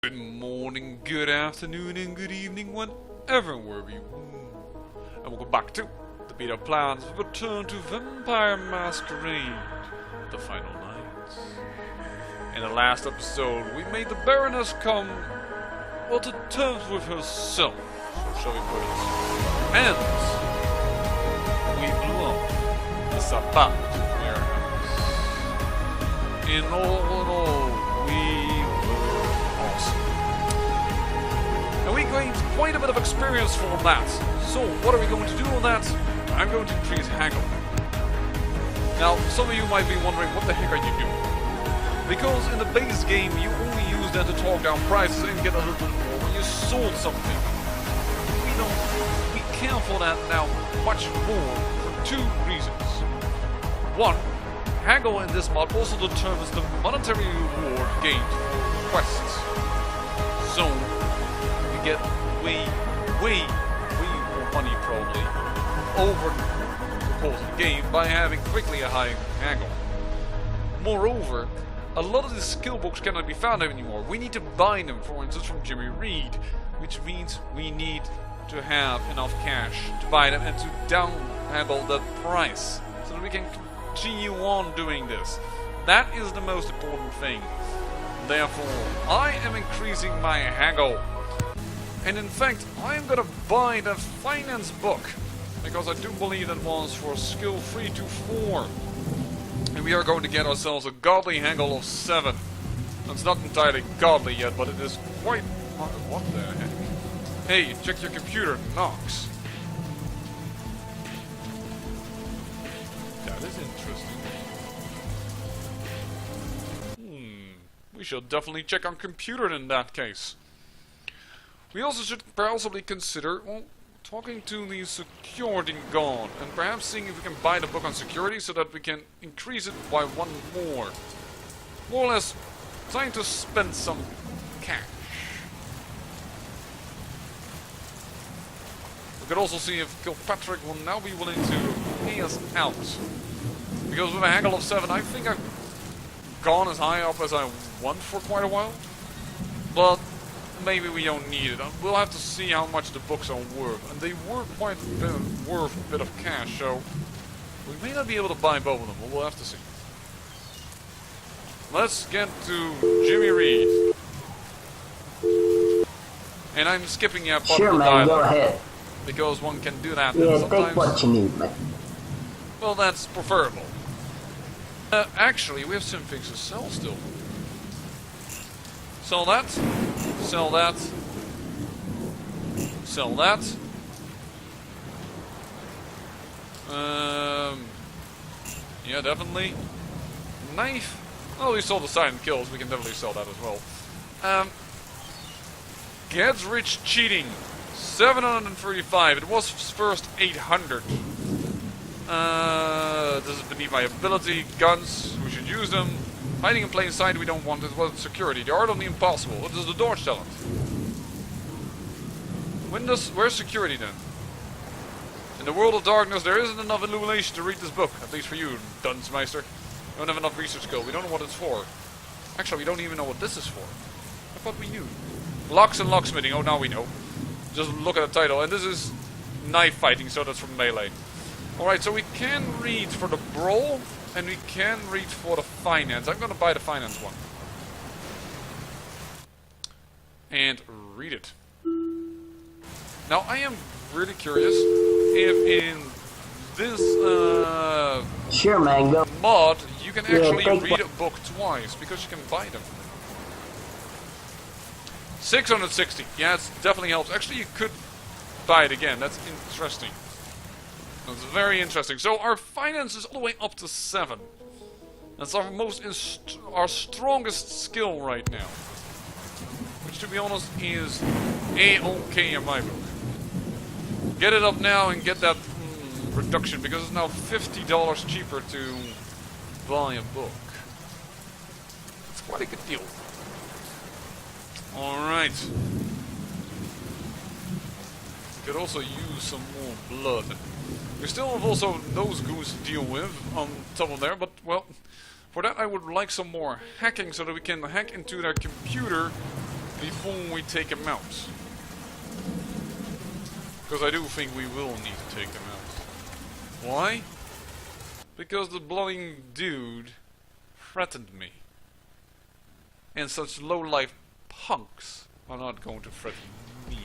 Good morning, good afternoon, and good evening, whenever wherever you are. And welcome back to the beta plans for return to Vampire Masquerade, the final night. In the last episode, we made the Baroness come, well, to terms with herself, so shall we put it. And we blew up the Sabbat warehouse. In all, we and we gained quite a bit of experience from that. So, what are we going to do on that? I'm going to increase haggle. Now, some of you might be wondering, what the heck are you doing? Because in the base game, you only use that to talk down prices and get a little bit more when you sold something. We can afford that now much more for two reasons. One, haggle in this mod also determines the monetary reward gained for quests. So, get way more money probably over the course of the game by having quickly a high haggle. Moreover, a lot of the skill books cannot be found anymore. We need to buy them, for instance, from Jimmy Reed, which means we need to have enough cash to buy them and to down haggle that price so that we can continue on doing this. That is the most important thing. Therefore, I am increasing my haggle. And in fact, I'm gonna buy the finance book, because I do believe that was for skill 3 to 4. And we are going to get ourselves a godly haggle of 7. It's not entirely godly yet, but it is quite... What the heck? Hey, check your computer, Knox. That is interesting. We should definitely check our computer in that case. We also should possibly consider, well, talking to the security guard and perhaps seeing if we can buy the book on security so that we can increase it by one more. More or less trying to spend some cash. We could also see if Kilpatrick will now be willing to pay us out. Because with a haggle of 7, I think I've gone as high up as I want for quite a while. But maybe we don't need it. We'll have to see how much the books are worth. And they were quite worth a bit of cash, so we may not be able to buy both of them, but we'll have to see. Let's get to Jimmy Reed. And I'm skipping part of the dialogue. Go ahead. Because one can do that. Yeah, sometimes, take what you need, man. well, that's preferable. Actually, we have some things to sell still. Sell that. Sell that. Sell that. Yeah, definitely. Knife. Oh, we sold the silent kills. We can definitely sell that as well. Gets rich cheating. 735. It was first 800. This is beneath my ability. Guns. We should use them. Hiding in plain sight we don't want. It was security. The art of the impossible. What does the Dodge talent? Where's security then? In the world of darkness there isn't enough illumination to read this book. At least for you, Dunsmeister. We don't have enough research skill. We don't know what it's for. Actually, we don't even know what this is for. I thought we knew. Locks and locksmithing. Oh, now we know. Just look at the title. And this is knife fighting, so that's from melee. Alright, so we can read for the brawl. And we can read for the finance. I'm going to buy the finance one. And read it. Now, I am really curious if in this Sure, man, go. mod you can actually read a book twice, because you can buy them. 660. Yeah, it definitely helps. Actually, you could buy it again. That's interesting. That's very interesting. So our finance is all the way up to 7. That's our our strongest skill right now. Which, to be honest, is A-OK in my book. Get it up now and get that reduction, because it's now $50 cheaper to buy a book. It's quite a good deal. Alright. Could also use some more blood. We still have also those goons to deal with on top of there, but, well, For that I would like some more hacking so that we can hack into their computer before we take him out. Because I do think we will need to take him out. Why? Because the bloody dude threatened me. And such low-life punks are not going to threaten me.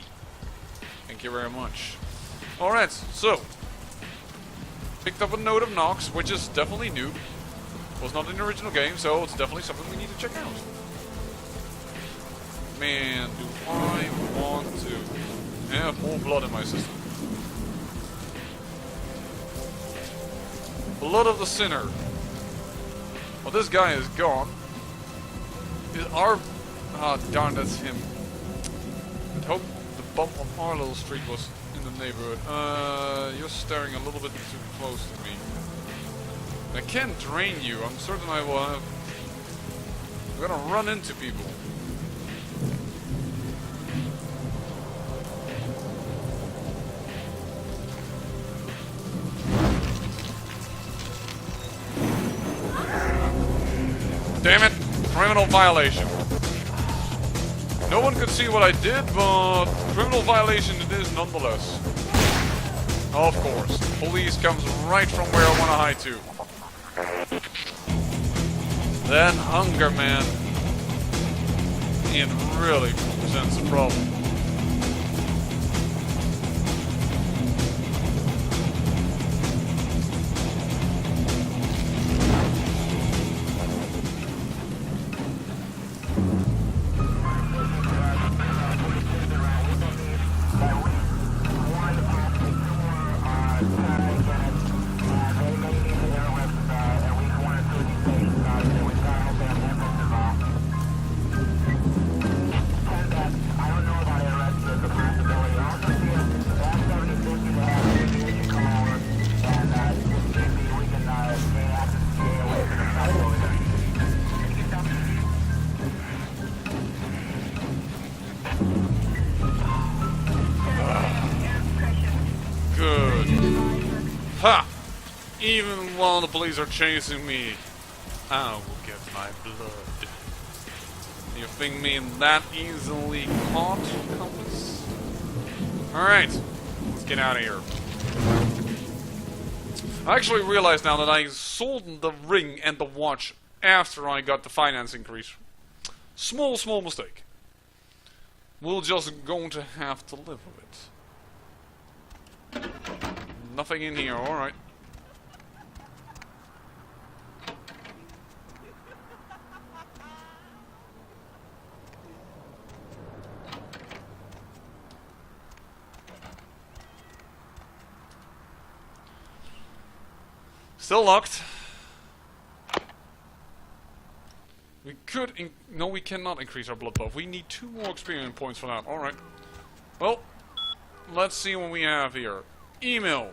Thank you very much. Alright, so. Picked up a note of Nox, which is definitely new. Was not in the original game, so it's definitely something we need to check out. Man, do I want to have more blood in my system. Blood of the Sinner. Well, this guy is gone. Is our... Ah, darn, that's him. I'd hope the bump on our little street was in the neighborhood. You're staring a little bit too close to me. I can't drain you. I'm certain I will have... I'm gonna run into people. Damn it! Criminal violation. No one could see what I did, but criminal violation it is nonetheless. Of course. Police comes right from where I want to hide to. That hunger, man, it really presents a problem. Ha! Even while the police are chasing me, I will get my blood. You think me that easily caught, Compass? Alright, let's get out of here. I actually realize now that I sold the ring and the watch after I got the finance increase. Small mistake. We're just going to have to live with it. Nothing in here, alright. Still locked. We could... No, we cannot increase our blood buff. We need 2 more experience points for that. Alright. Well, let's see what we have here. Email.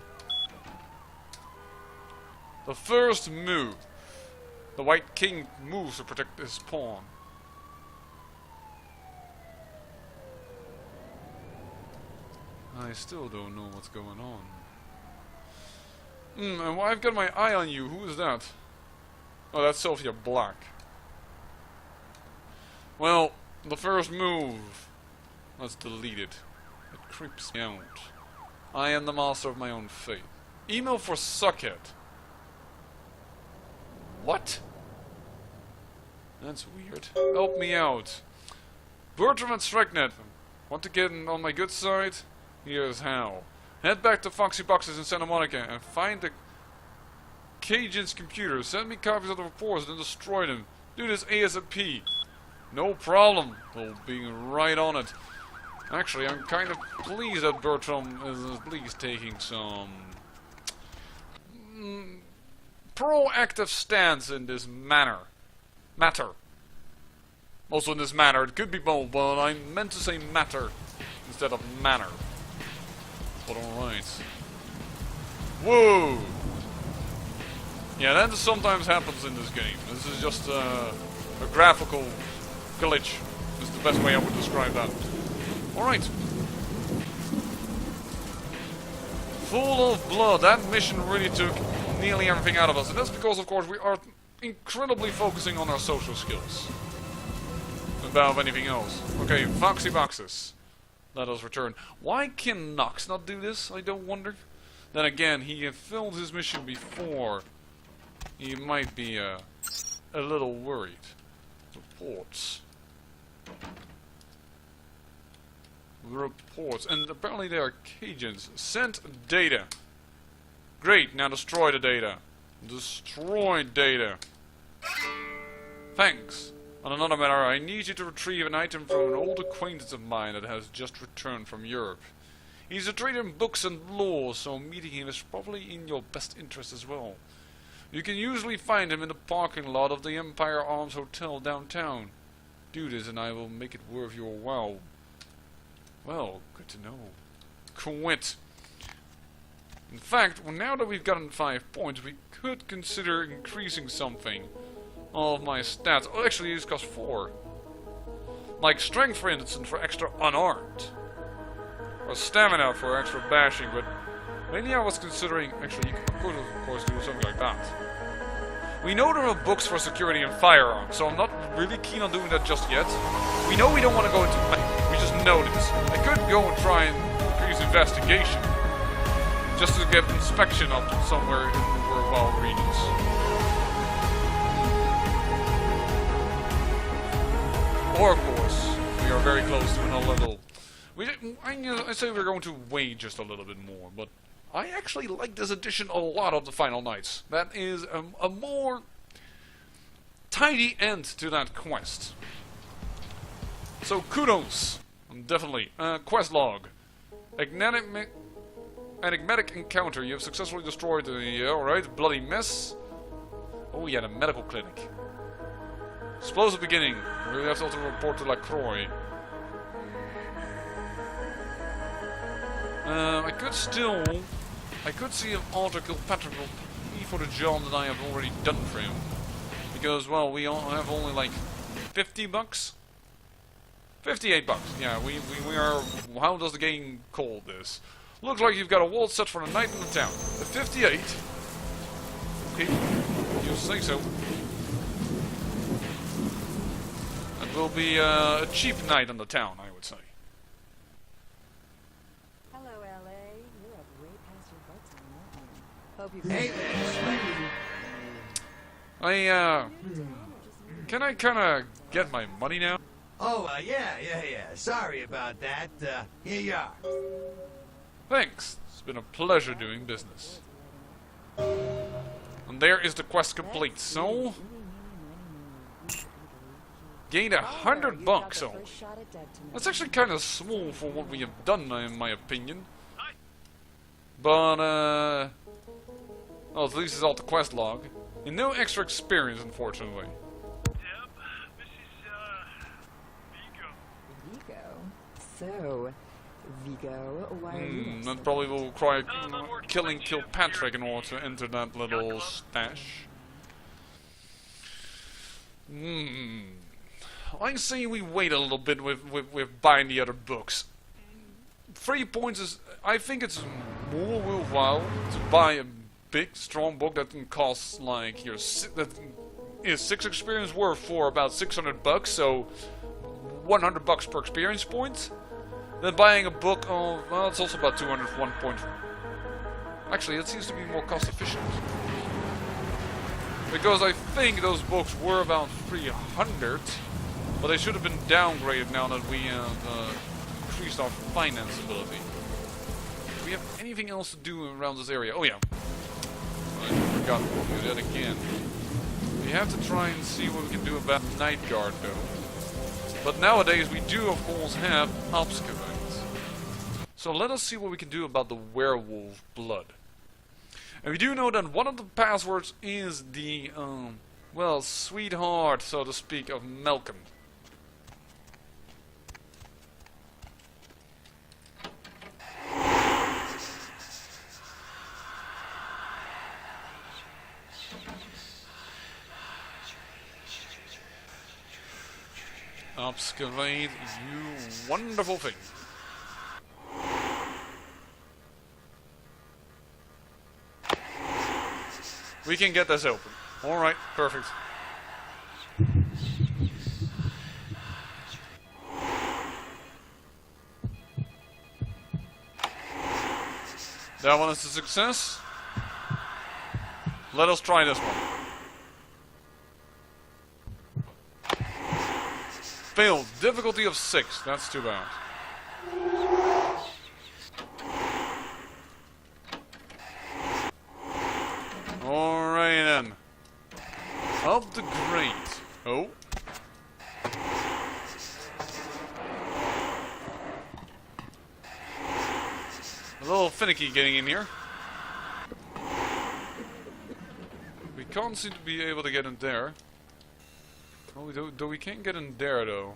The first move. The White King moves to protect his pawn. I still don't know what's going on. And I've got my eye on you. Who is that? Oh, that's Sophia Black. Well, the first move. Let's delete it. It creeps me out. I am the master of my own fate. Email for Suckhead. What? That's weird. Help me out. Bertram and Strikenet. Want to get on my good side? Here's how. Head back to Foxy Boxes in Santa Monica and find the Cajun's computer. Send me copies of the reports and destroy them. Do this ASAP. No problem. We'll be right on it. Actually, I'm kind of pleased that Bertram is at least taking some proactive stance in this matter. Also in this matter. It could be both, but I meant to say matter instead of manner. But alright. Whoa! Yeah, that sometimes happens in this game. This is just a graphical glitch. Is the best way I would describe that. Alright. Full of blood. That mission really took nearly everything out of us. And that's because, of course, we are incredibly focusing on our social skills. about anything else. Okay, Foxy Boxes. Let us return. Why can Nox not do this, I don't wonder? Then again, he had failed his mission before. He might be a little worried. Reports. Reports. And apparently they are Cajuns. Sent data. Great, now destroy the data. Destroy data. Thanks. On another matter, I need you to retrieve an item from an old acquaintance of mine that has just returned from Europe. He's a trader in books and law, so meeting him is probably in your best interest as well. You can usually find him in the parking lot of the Empire Arms Hotel downtown. Do this and I will make it worth your while. Well, good to know. Quit. In fact, now that we've gotten 5 points, we could consider increasing something of my stats. Oh, actually, these cost 4. Like strength, for instance, for extra unarmed. Or stamina for extra bashing, but mainly I was considering... Actually, you could, of course, do something like that. We know there are books for security and firearms, so I'm not really keen on doing that just yet. We know we don't want to go into... We just know this. I could go and try and increase investigation. Just to get inspection up somewhere in the worthwhile regions. Or, of course, we are very close to another level. I say we're going to wait just a little bit more, but I actually like this edition a lot of the Final Nights. That is a more tidy end to that quest. So kudos, definitely. Quest log. Enigmatic encounter. You have successfully destroyed the alright, bloody mess. Oh yeah, the medical clinic. Explosive beginning. We have to also report to LaCroix. I could see if Alter Kilpatrick will pay for the job that I have already done for him. Because, well, we all have only like 50 bucks? 58 bucks. Yeah, we are... How does the game call this? Looks like you've got a waltz set for a night in the town. At 58? Okay, you say so. It will be a cheap night in the town, I would say. Hello, LA. You're up way past your bedtime, aren't you? Hope you... Hey there, can I kinda get my money now? Oh, yeah. Sorry about that. Here you are. Thanks. It's been a pleasure doing business. And there is the quest complete. So... Gained 100 bucks only. That's actually kind of small for what we have done, in my opinion. But, well, at least it's all the quest log. And no extra experience, unfortunately. Yep, this is, Vigo. Vigo? So, Vigo, why are you... That probably will require killing Kilpatrick in order to enter that little stash. I say we wait a little bit with buying the other books. 3 points is... I think it's more worthwhile to buy a big, strong book that can cost like your... That is 6 experience worth for about 600 bucks, so 100 bucks per experience point. Then buying a book of... Well, it's also about 200 for 1 point. Actually, it seems to be more cost efficient. Because I think those books were about 300... But they should have been downgraded now that we have increased our finance ability. Do we have anything else to do around this area? Oh yeah. I forgot to do that again. We have to try and see what we can do about Night Guard though. But nowadays we do of course have Obscurate. So let us see what we can do about the werewolf blood. And we do know that one of the passwords is the, well, sweetheart, so to speak, of Malcolm. Obscurate, you wonderful thing. We can get this open. Alright, perfect. That one is a success. Let us try this one. Failed. Difficulty of 6. That's too bad. Alright then. Up the grate. Oh. A little finicky getting in here. We can't seem to be able to get in there. Oh, we can't get in there though.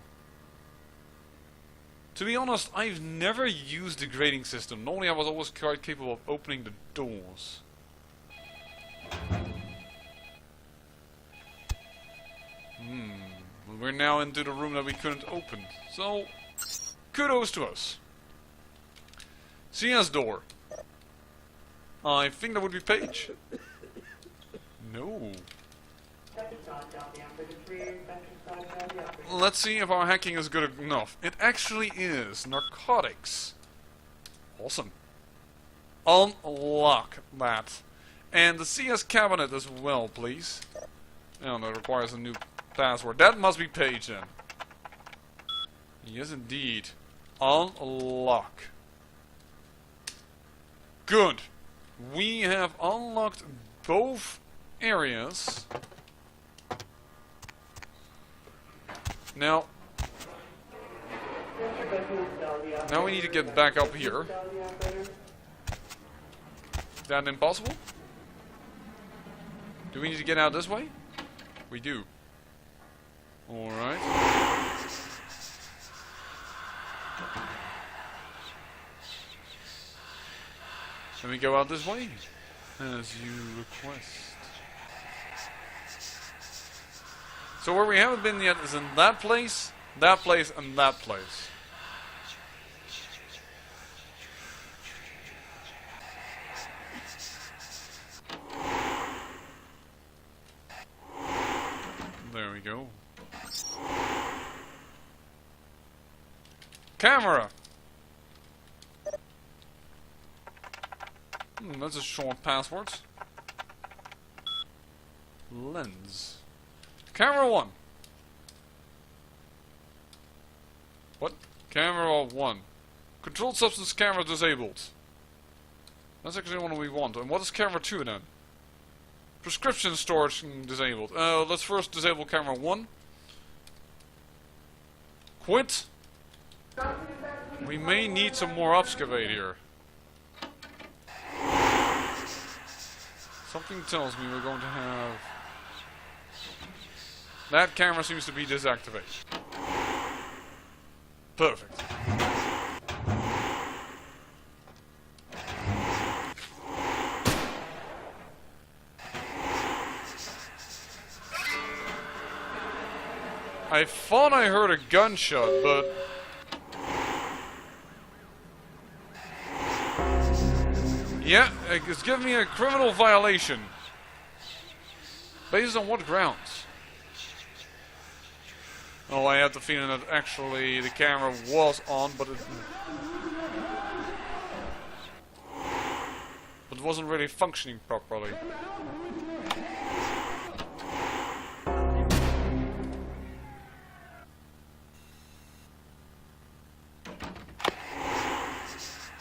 To be honest, I've never used the grading system. Normally I was always quite capable of opening the doors. We're now into the room that we couldn't open. So, kudos to us. CS door. I think that would be Paige. No. Let's see if our hacking is good enough. It actually is. Narcotics. Awesome. Unlock that. And the CS cabinet as well, please. Oh, that requires a new password. That must be Paige then. Yes, indeed. Unlock. Good. We have unlocked both areas. Now we need to get back up here. Is that impossible? Do we need to get out this way? We do. Alright. Can we go out this way? As you request. So where we haven't been yet is in that place, and that place. There we go. Camera! That's a short password. Lens. Camera 1. What? Camera 1. Controlled substance camera disabled. That's actually the one we want. And what is camera 2 then? Prescription storage disabled. Let's first disable camera 1. Quit. We may need some more excavate here. Something tells me we're going to have... That camera seems to be deactivated. Perfect. I thought I heard a gunshot, but... Yeah, it's giving me a criminal violation. Based on what grounds? Oh, I had the feeling that actually the camera was on, but it wasn't really functioning properly.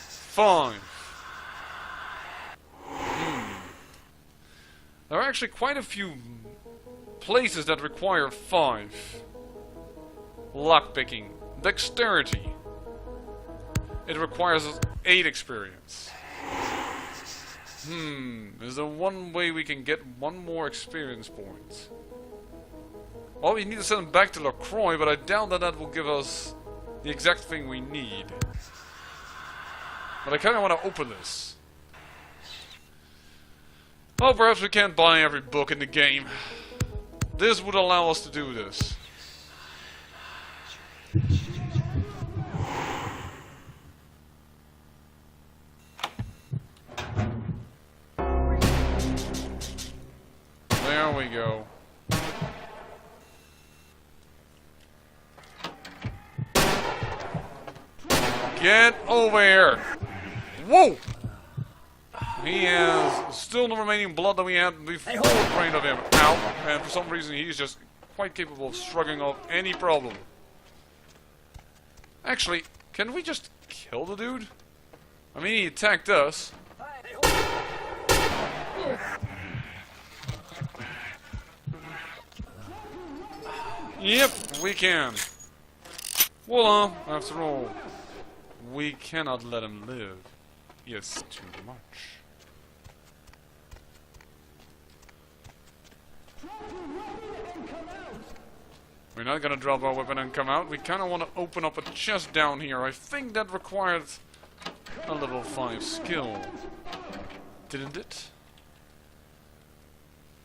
Fine. There are actually quite a few places that require 5. Lockpicking. Dexterity. It requires 8 experience. Is there one way we can get 1 more experience point? Well, we need to send him back to LaCroix, but I doubt that that will give us the exact thing we need. But I kind of want to open this. Well, perhaps we can't buy every book in the game. This would allow us to do this. There we go. Get over here! Whoa! He has still the remaining blood that we had before drained of him. Ow. And for some reason he's just quite capable of shrugging off any problem. Actually, can we just kill the dude? I mean, he attacked us. Yep, we can. Voila, after all. We cannot let him live. He is too much. We're not gonna drop our weapon and come out. We kinda wanna open up a chest down here. I think that required a level 5 skill. Didn't it?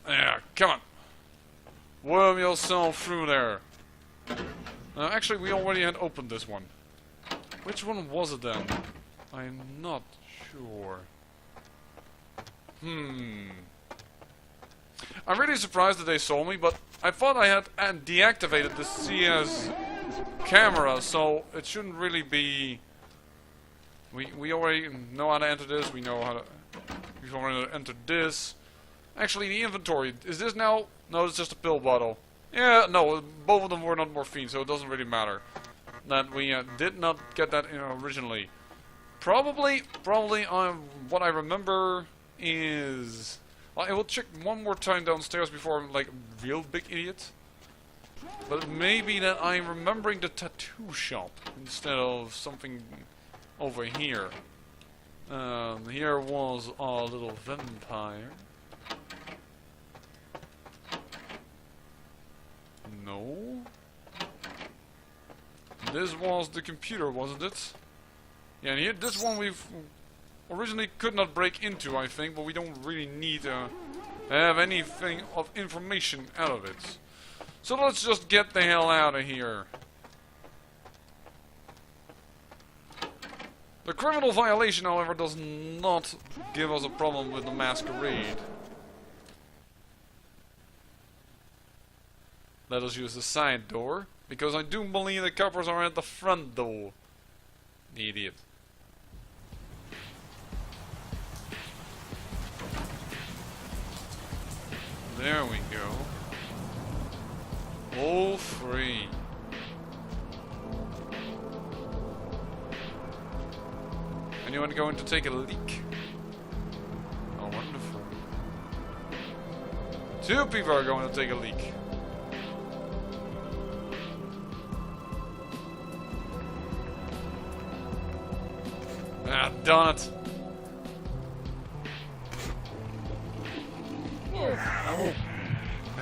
Yeah, come on. Worm yourself through there. Actually, we already had opened this one. Which one was it then? I'm not sure. I'm really surprised that they saw me, but I thought I had deactivated the CS camera, so it shouldn't really be... We already know how to enter this, we know how to... We've already entered this. Actually, the inventory, is this now... No, it's just a pill bottle. Yeah, no, both of them were not morphine, so it doesn't really matter. That we did not get that in originally. Probably, what I remember is... Well, I will check one more time downstairs before I'm like a real big idiot. But it may be that I'm remembering the tattoo shop instead of something over here. Here was our little vampire. No. This was the computer, wasn't it? Yeah, and here, this one we've originally could not break into, I think, but we don't really need to have anything of information out of it. So let's just get the hell out of here. The criminal violation, however, does not give us a problem with the masquerade. Let us use the side door, because I do believe the coppers are at the front door. The idiot. There we go. All free. Anyone going to take a leak? Oh, wonderful. 2 people are going to take a leak. Ah, darn it.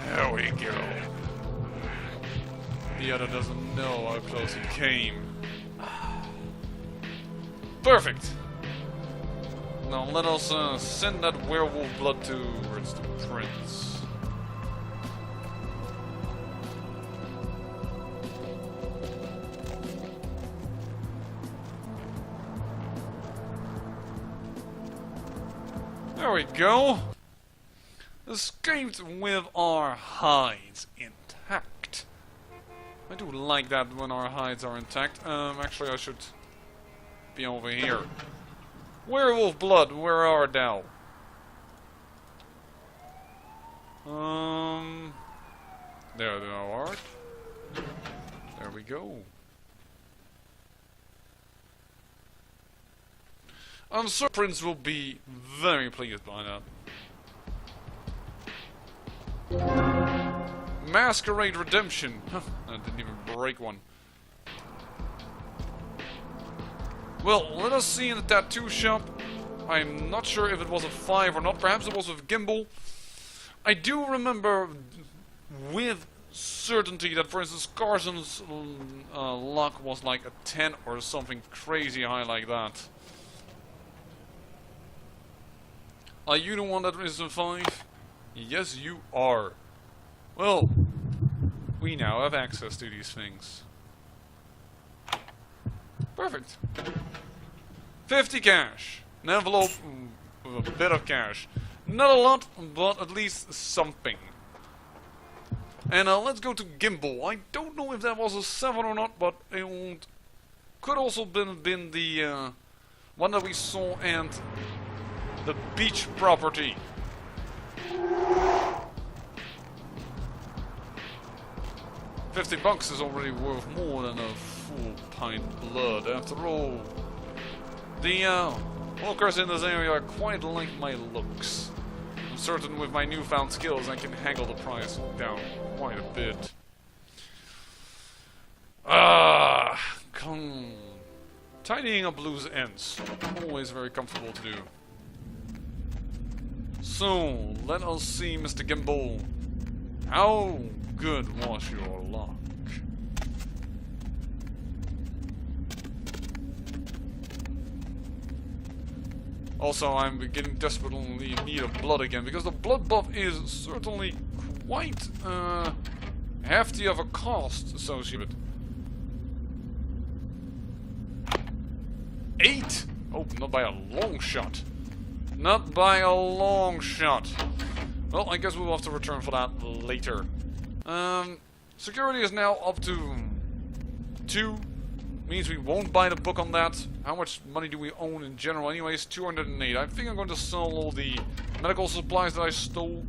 There we go. The other doesn't know how close it came. Perfect. Now let us send that werewolf blood towards the prince. There we go. Escaped with our hides intact. I do like that when our hides are intact. Actually I should be over here. Werewolf blood, where art thou? There thou art. There we go. I'm sure Prince will be very pleased by that. Masquerade Redemption. I didn't even break one. Well, let us see in the tattoo shop. I'm not sure if it was a 5 or not. Perhaps it was with Gimbal. I do remember with certainty that, for instance, Carson's luck was like a 10 or something crazy high like that. Are you the one that is a 5? Yes, you are. Well, we now have access to these things. Perfect. 50 cash. An envelope with a bit of cash. Not a lot, but at least something. And let's go to Gimbal. I don't know if that was a 7 or not, but it could also been the one that we saw and The beach property. $50 is already worth more than a full pint of blood. After all, the walkers in this area quite like my looks. I'm certain with my newfound skills I can haggle the price down quite a bit. Tidying up loose ends. Always very comfortable to do. So, let us see, Mr. Gimbal. How good was your luck? Also, I'm getting desperately in need of blood again, because the blood buff is certainly quite hefty of a cost associated. 8? Oh, not by a long shot. Not by a long shot. Well, I guess we'll have to return for that later. Security is now up to 2. Means we won't buy the book on that. How much money do we own in general? Anyways, 208. I think I'm going to sell all the medical supplies that I stole.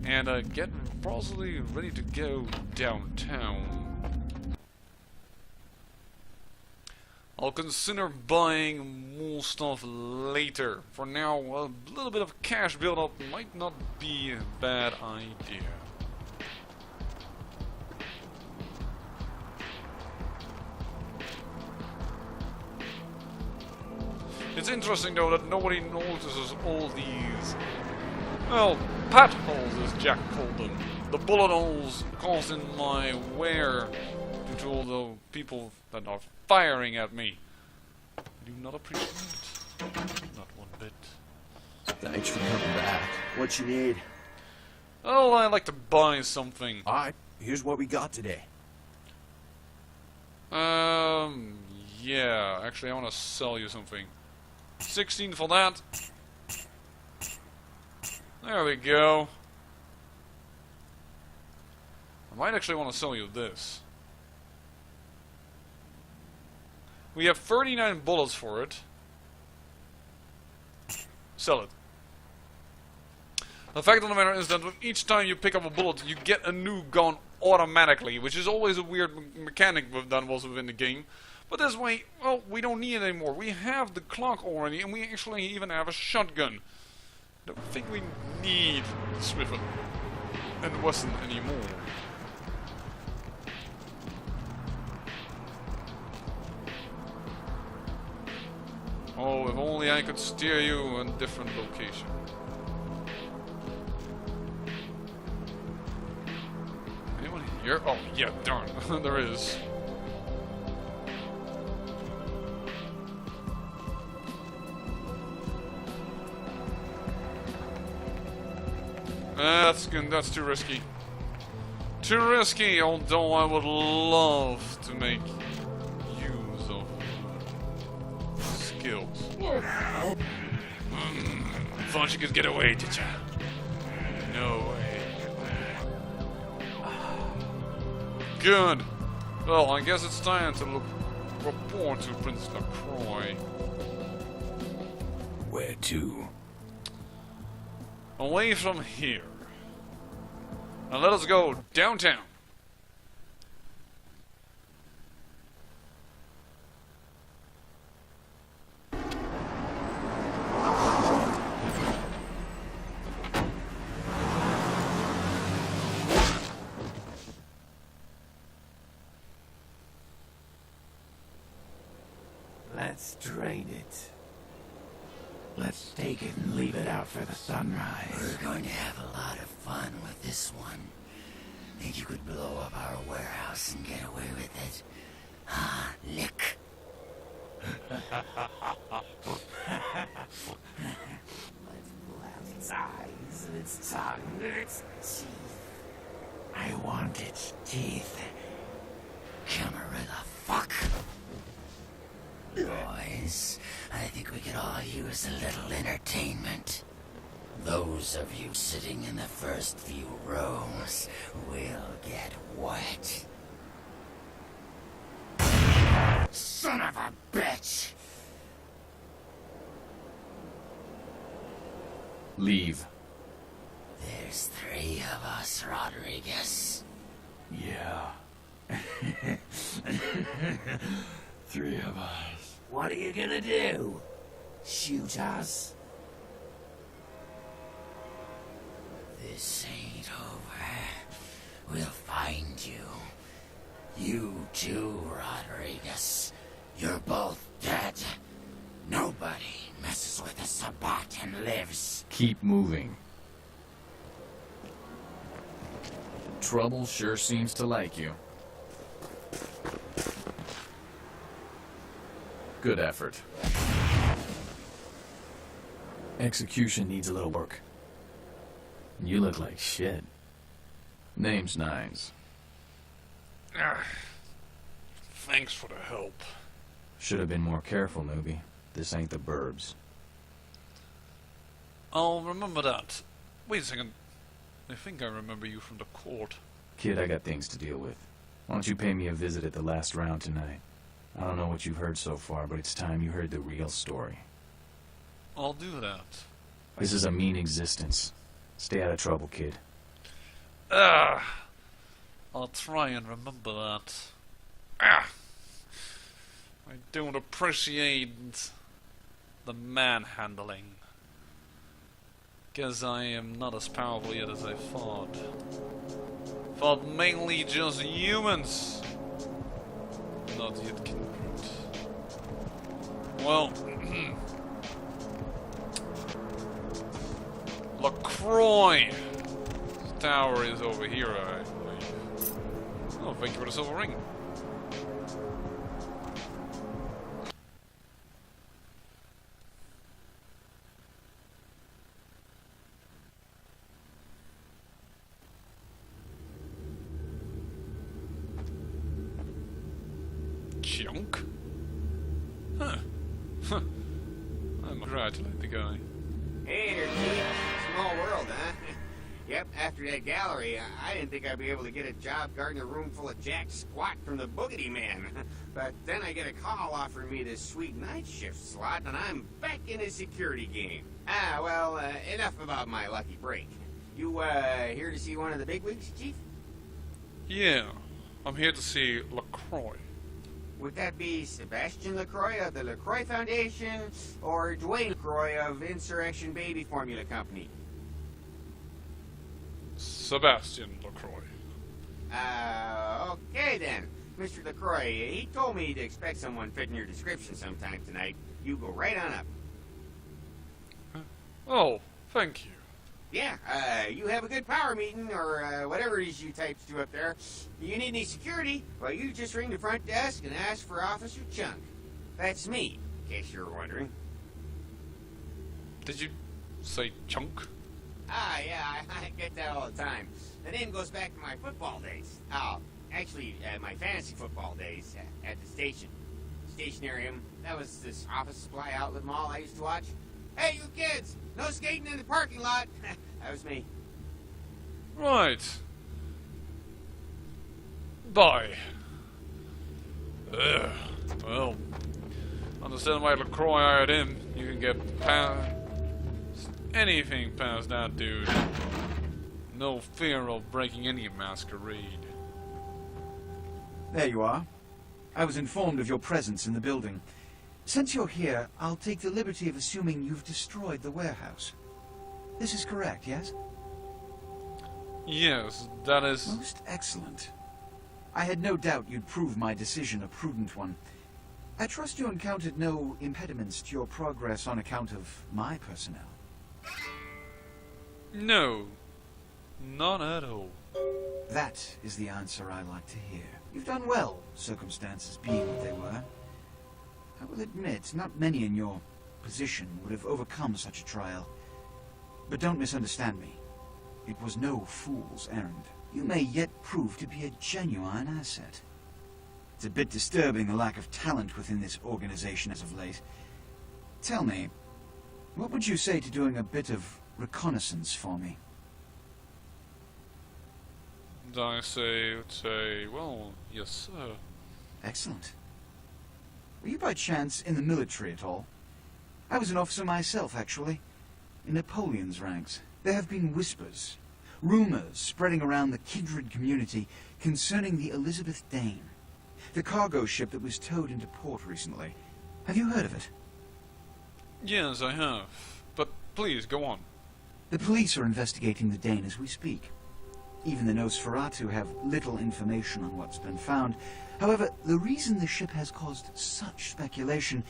And get possibly ready to go downtown. I'll consider buying more stuff later. For now, a little bit of cash build-up might not be a bad idea. It's interesting though that nobody notices all these, well, pat holes as Jack called them. The bullet holes caused in my wear due to all the people that are firing at me. I do not appreciate it. Not one bit. Thanks for coming back. What you need? Oh, I'd like to buy something. Alright, here's what we got today. Yeah, actually I want to sell you something. 16 for that. There we go. I might actually want to sell you this. We have 39 bullets for it. Sell it. The fact of the matter is that with each time you pick up a bullet, you get a new gun automatically, which is always a weird mechanic that was within the game. But this way, well, we don't need it anymore. We have the clock already, and we actually even have a shotgun. I don't think we need the Swift and Wesson anymore. Oh, if only I could steer you in a different location. Anyone here? Oh, yeah, darn. There is. That's good. That's too risky. Too risky, although I would love to make use of skills. Thought you could get away, did ya? No way. Good. Well, I guess it's time to report to Prince LaCroix. Where to? Away from here. Now let us go downtown. Let's drain it. Let's take it and leave it out for the sunrise. We're going to have a lot of fun with this one. Think you could blow up our warehouse and get away with it? Ah, lick. Let's pull out its eyes and its tongue and its teeth. I want its teeth. Camarilla fuck. Boys, I think we could all use a little entertainment. Those of you sitting in the first few rows will get wet. Son of a bitch! Leave. There's 3 of us, Rodriguez. Yeah. 3 of us. What are you gonna do? Shoot us? This ain't over. We'll find you. You too, Rodriguez. You're both dead. Nobody messes with a Sabbat and lives. Keep moving. Trouble sure seems to like you. Good effort. Execution needs a little work. You look like shit. Name's Nines. Thanks for the help. Should have been more careful, newbie. This ain't the burbs. I'll remember that. Wait a second. I think I remember you from the court. Kid, I got things to deal with. Why don't you pay me a visit at the last round tonight? I don't know what you've heard so far, but it's time you heard the real story. I'll do that. This is a mean existence. Stay out of trouble, kid. I'll try and remember that. I don't appreciate the manhandling. Guess I am not as powerful yet as I thought. Thought mainly just humans. Not yet kindred. Well, LaCroix. This tower is over here, I believe. Oh, thank you for the silver ring. Junk? Huh. I congratulate the guy. Hey there, kid. Small world, huh? Yep, after that gallery, I didn't think I'd be able to get a job guarding a room full of jack squat from the Boogity Man. But then I get a call offering me this sweet night shift slot, and I'm back in the security game. Well, enough about my lucky break. You, here to see one of the bigwigs, Chief? Yeah, I'm here to see LaCroix. Would that be Sebastian LaCroix of the LaCroix Foundation, or Dwayne LaCroix of Insurrection Baby Formula Company? Sebastian LaCroix. Okay then. Mr. LaCroix, he told me to expect someone fitting your description sometime tonight. You go right on up. Oh, thank you. Yeah, you have a good power meeting, or whatever it is you types do up there. You need any security? Well, you just ring the front desk and ask for Officer Chunk. That's me, in case you were wondering. Did you say chunk? Yeah, I get that all the time. The name goes back to my football days. Actually, my fantasy football days at the station. Stationarium. That was this office supply outlet mall I used to watch. Hey, you kids! No skating in the parking lot! That was me. Right. Bye. Well, understand why LaCroix hired him. You can get past anything past that dude. No fear of breaking any masquerade. There you are. I was informed of your presence in the building. Since you're here, I'll take the liberty of assuming you've destroyed the warehouse. This is correct, yes? Yes, that is... Most excellent. I had no doubt you'd prove my decision a prudent one. I trust you encountered no impediments to your progress on account of my personnel. No. Not at all. That is the answer I like to hear. You've done well, circumstances being what they were. I will admit, not many in your position would have overcome such a trial. But don't misunderstand me. It was no fool's errand. You may yet prove to be a genuine asset. It's a bit disturbing the lack of talent within this organization as of late. Tell me, what would you say to doing a bit of reconnaissance for me? I say, well, yes, sir. Excellent. Were you by chance in the military at all? I was an officer myself, actually. in Napoleon's ranks. There have been whispers, rumors spreading around the Kindred community concerning the Elizabeth Dane, the cargo ship that was towed into port recently. Have you heard of it? Yes, I have. But please, go on. The police are investigating the Dane as we speak. Even the Nosferatu have little information on what's been found. However, the reason the ship has caused such speculation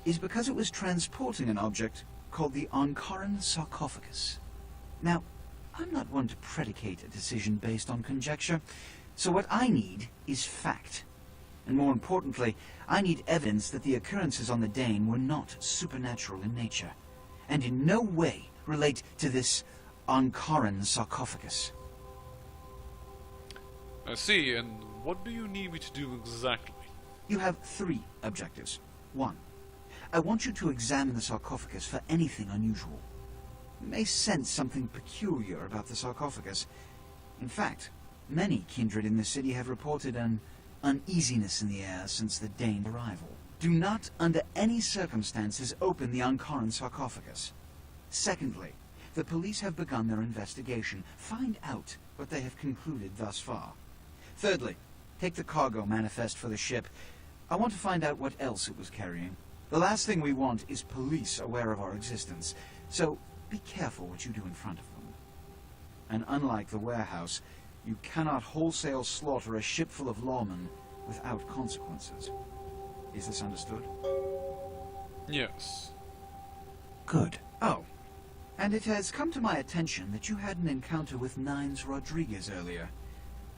is because it was transporting an object called the Onkaran sarcophagus. Now, I'm not one to predicate a decision based on conjecture, so what I need is fact. And more importantly, I need evidence that the occurrences on the Dane were not supernatural in nature, and in no way relate to this Onkaran sarcophagus. I see, and what do you need me to do exactly? You have 3 objectives. 1. I want you to examine the sarcophagus for anything unusual. You may sense something peculiar about the sarcophagus. In fact, many kindred in the city have reported an uneasiness in the air since the Dane's arrival. Do not, under any circumstances, open the Onkaran sarcophagus. Secondly, the police have begun their investigation. Find out what they have concluded thus far. Thirdly, take the cargo manifest for the ship. I want to find out what else it was carrying. The last thing we want is police aware of our existence, so be careful what you do in front of them. And unlike the warehouse, you cannot wholesale slaughter a ship full of lawmen without consequences. Is this understood? Yes. Good. Oh, and it has come to my attention that you had an encounter with Nines Rodriguez earlier.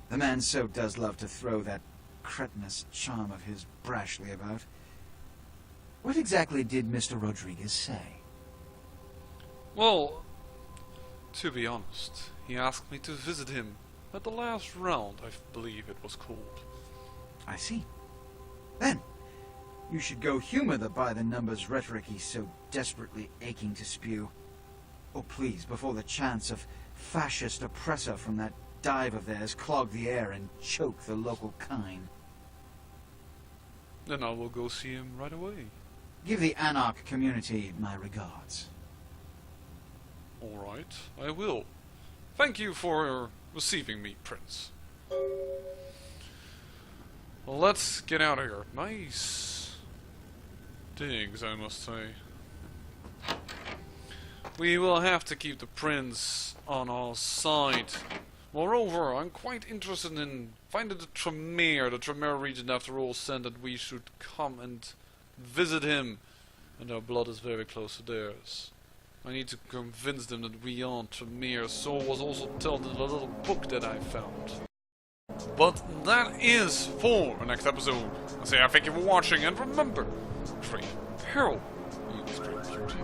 The man so does love to throw that cretinous charm of his brashly about. What exactly did Mr. Rodriguez say? Well, to be honest, he asked me to visit him at the last round, I believe it was called. I see. Then, you should go humor the by-the-numbers rhetoric he's so desperately aching to spew. Oh, please, before the chance of fascist oppressor from that dive of theirs clog the air and choke the local kine. Then I will go see him right away. Give the Anarch community my regards. Alright, I will. Thank you for receiving me, Prince. Well, let's get out of here. Nice digs, I must say. We will have to keep the Prince on our side. Moreover, I'm quite interested in finding the Tremere region after all said that we should come and visit him. And our blood is very close to theirs. I need to convince them that we aren't Tremere, so was also told in the little book that I found. But that is for the next episode. I say I thank you for watching, and remember, trade peril means great beauty.